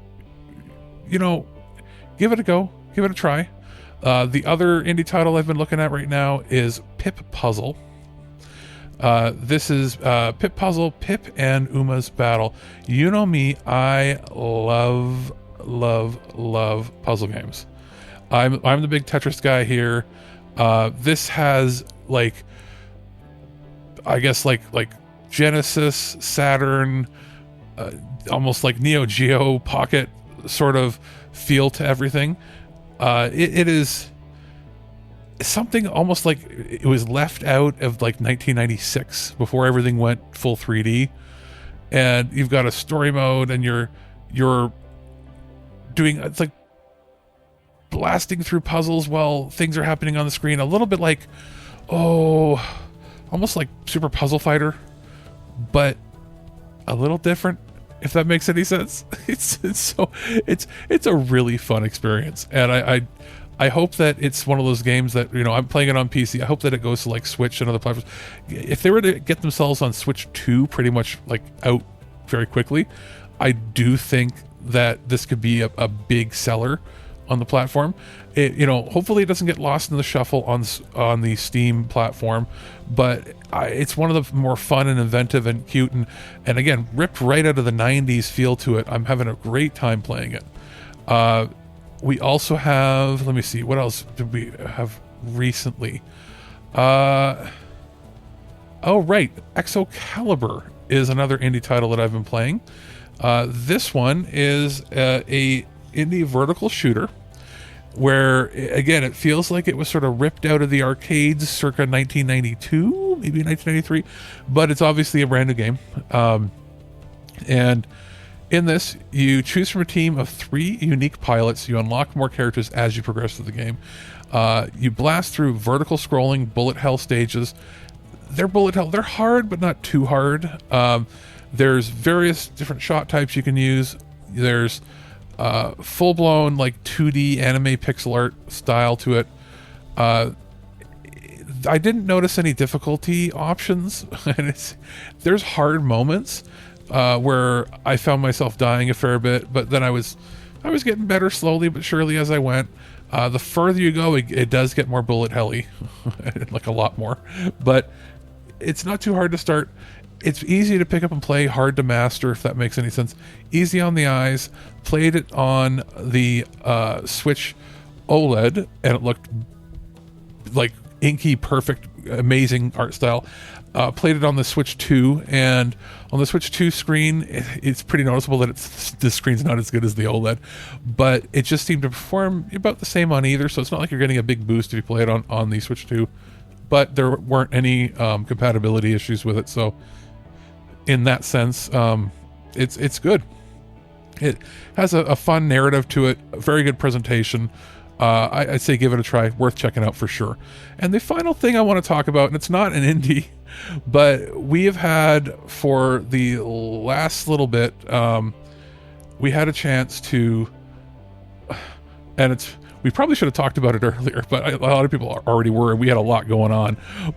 give it a go, give it a try. The other indie title I've been looking at right now is Pip Puzzle. This is Pip Puzzle, Pip and Uma's Battle. You know me, I love puzzle games. I'm the big Tetris guy here. This has like Genesis, Saturn, almost like Neo Geo Pocket sort of feel to everything. It is something almost like it was left out of like 1996 before everything went full 3D, and you've got a story mode, and you're doing, it's like blasting through puzzles while things are happening on the screen, a little bit like almost like Super Puzzle Fighter, but a little different, if that makes any sense. It's a really fun experience, and I hope that it's one of those games that, I'm playing it on PC. I hope that it goes to like Switch and other platforms. If they were to get themselves on Switch 2 pretty much like out very quickly, I do think that this could be a big seller on the platform. Hopefully it doesn't get lost in the shuffle on the Steam platform, but it's one of the more fun and inventive and cute, and again, ripped right out of the 90s feel to it. I'm having a great time playing it. We also have, let me see, what else did we have recently? Excalibur is another indie title that I've been playing. This one is a indie vertical shooter where, again, it feels like it was sort of ripped out of the arcades circa 1992, maybe 1993, but it's obviously a brand new game. And in this, you choose from a team of 3 unique pilots. You unlock more characters as you progress through the game. You blast through vertical scrolling bullet hell stages. They're bullet hell. They're hard, but not too hard. There's various different shot types you can use. There's full-blown like 2D anime pixel art style to it. I didn't notice any difficulty options. And there's hard moments where I found myself dying a fair bit, but then I was getting better slowly but surely as I went. The further you go, it does get more bullet helly, like a lot more, but it's not too hard to start. It's easy to pick up and play, hard to master, if that makes any sense. Easy on the eyes. Played it on the Switch OLED, and it looked like inky, perfect, amazing art style. Played it on the Switch 2, and on the Switch 2 screen, it's pretty noticeable that the screen's not as good as the OLED, but it just seemed to perform about the same on either, so it's not like you're getting a big boost if you play it on the Switch 2, but there weren't any compatibility issues with it, so in that sense, it's good. It has a fun narrative to it, a very good presentation. I'd say give it a try, worth checking out for sure. And the final thing I want to talk about, and it's not an indie, but we have had for the last little bit, we had a chance to, and we probably should have talked about it earlier, but a lot of people already were. We had a lot going on,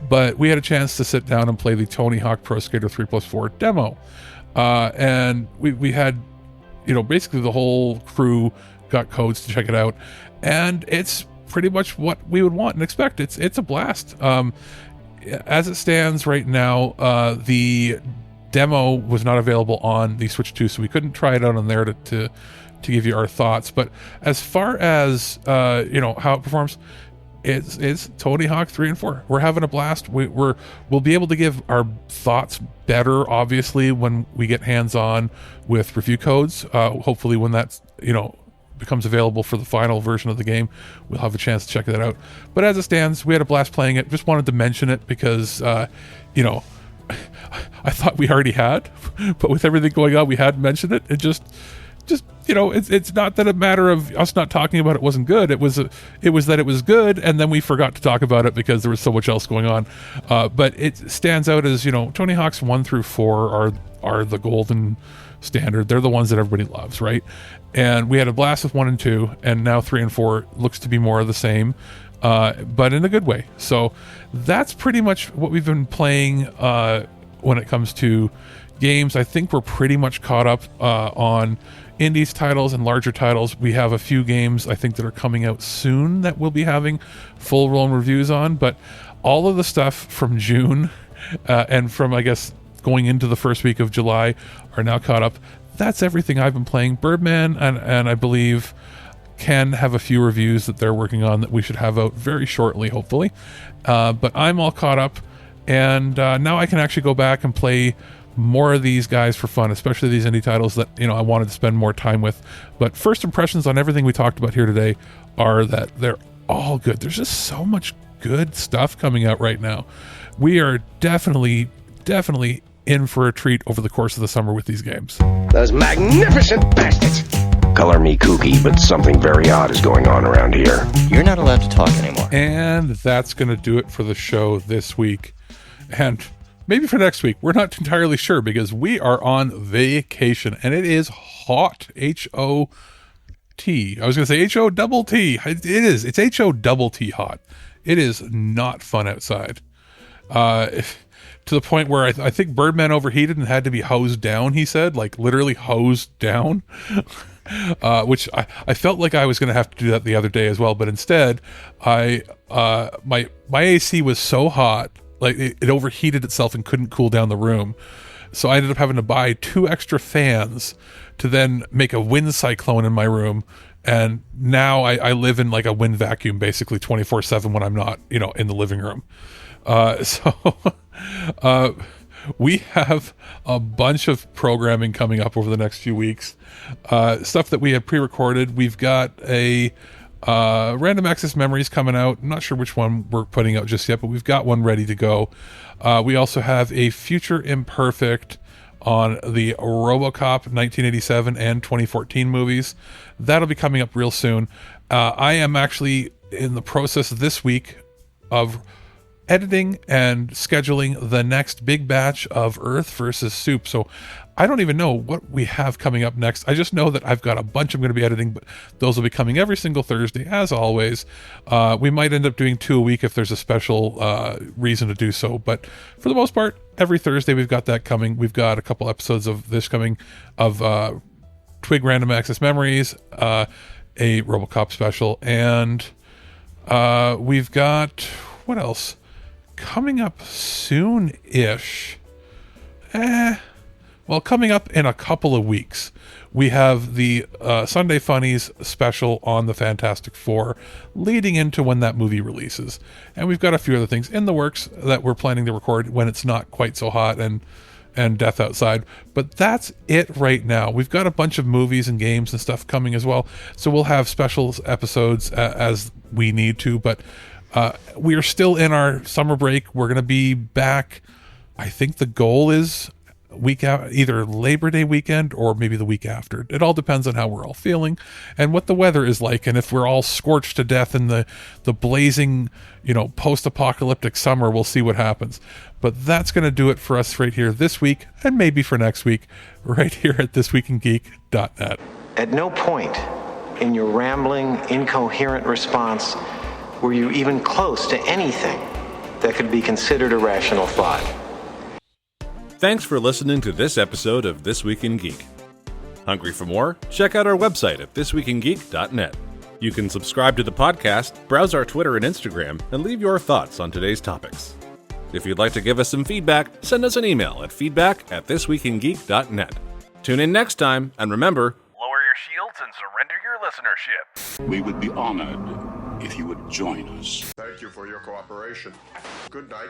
but we had a chance to sit down and play the Tony Hawk Pro Skater 3+4 demo. And we had, basically the whole crew got codes to check it out, and it's pretty much what we would want and expect. It's a blast. As it stands right now, the demo was not available on the Switch 2, so we couldn't try it out on there to give you our thoughts. But as far as how it performs, it's Tony Hawk 3 and 4. We're having a blast. We'll be able to give our thoughts better, obviously, when we get hands-on with review codes. Hopefully when that's becomes available for the final version of the game, we'll have a chance to check that out. But as it stands, we had a blast playing it. Just wanted to mention it because I thought we already had, but with everything going on, we hadn't mentioned it. It just it's not that a matter of us not talking about it wasn't good. It was that it was good, and then we forgot to talk about it because there was so much else going on. But it stands out as Tony Hawk's 1 through 4 are the golden standard. They're the ones that everybody loves, right? And we had a blast with 1 and 2, and now 3 and 4 looks to be more of the same, but in a good way. So that's pretty much what we've been playing when it comes to games. I think we're pretty much caught up on indies titles and larger titles. We have a few games I think that are coming out soon that we'll be having full blown reviews on, but all of the stuff from June and from, I guess, going into the first week of July are now caught up. That's everything I've been playing. Birdman and I believe Ken have a few reviews that they're working on that we should have out very shortly, hopefully. But I'm all caught up, and now I can actually go back and play more of these guys for fun, especially these indie titles that I wanted to spend more time with. But first impressions on everything we talked about here today are that they're all good. There's just so much good stuff coming out right now. We are definitely in for a treat over the course of the summer with these games. Those magnificent bastards! Color me kooky, but something very odd is going on around here. You're not allowed to talk anymore. And that's going to do it for the show this week. And maybe for next week. We're not entirely sure because we are on vacation and it is hot. H-O-T. I was going to say H-O-double-T. It is. It's H-O-double-T hot. It is not fun outside. To the point where I think Birdman overheated and had to be hosed down, he said, like literally hosed down, which I felt like I was going to have to do that the other day as well. But instead, my AC was so hot, like it overheated itself and couldn't cool down the room. So I ended up having to buy 2 extra fans to then make a wind cyclone in my room. And now I live in like a wind vacuum basically 24/7 when I'm not, in the living room. We have a bunch of programming coming up over the next few weeks. Stuff that we had pre-recorded. We've got a Random Access Memories coming out. I'm not sure which one we're putting out just yet, but we've got one ready to go. We also have a Future Imperfect on the RoboCop 1987 and 2014 movies. That'll be coming up real soon. I am actually in the process this week of editing and scheduling the next big batch of Earth versus Soup. So I don't even know what we have coming up next. I just know that I've got a bunch I'm going to be editing, but those will be coming every single Thursday, as always. We might end up doing 2 a week if there's a special reason to do so. But for the most part, every Thursday we've got that coming. We've got a couple episodes of this coming, of Twig Random Access Memories, a RoboCop special, and we've got, what else? Coming up soon-ish. Well, coming up in a couple of weeks, we have the Sunday Funnies special on the Fantastic Four, leading into when that movie releases. And we've got a few other things in the works that we're planning to record when it's not quite so hot and death outside. But that's it right now. We've got a bunch of movies and games and stuff coming as well. So we'll have special episodes as we need to. But we are still in our summer break. We're going to be back. I think the goal is either Labor Day weekend or maybe the week after. It all depends on how we're all feeling and what the weather is like, and if we're all scorched to death in the blazing, post-apocalyptic summer. We'll see what happens. But that's going to do it for us right here this week, and maybe for next week, right here at ThisWeekInGeek.net. At no point in your rambling, incoherent response were you even close to anything that could be considered a rational thought. Thanks for listening to this episode of This Week in Geek. Hungry for more? Check out our website at ThisWeekInGeek.net. You can subscribe to the podcast, browse our Twitter and Instagram, and leave your thoughts on today's topics. If you'd like to give us some feedback, send us an email at feedback@ThisWeekInGeek.net. Tune in next time, and remember, lower your shields and surrender your listenership. We would be honored if you would join us. Thank you for your cooperation. Good night.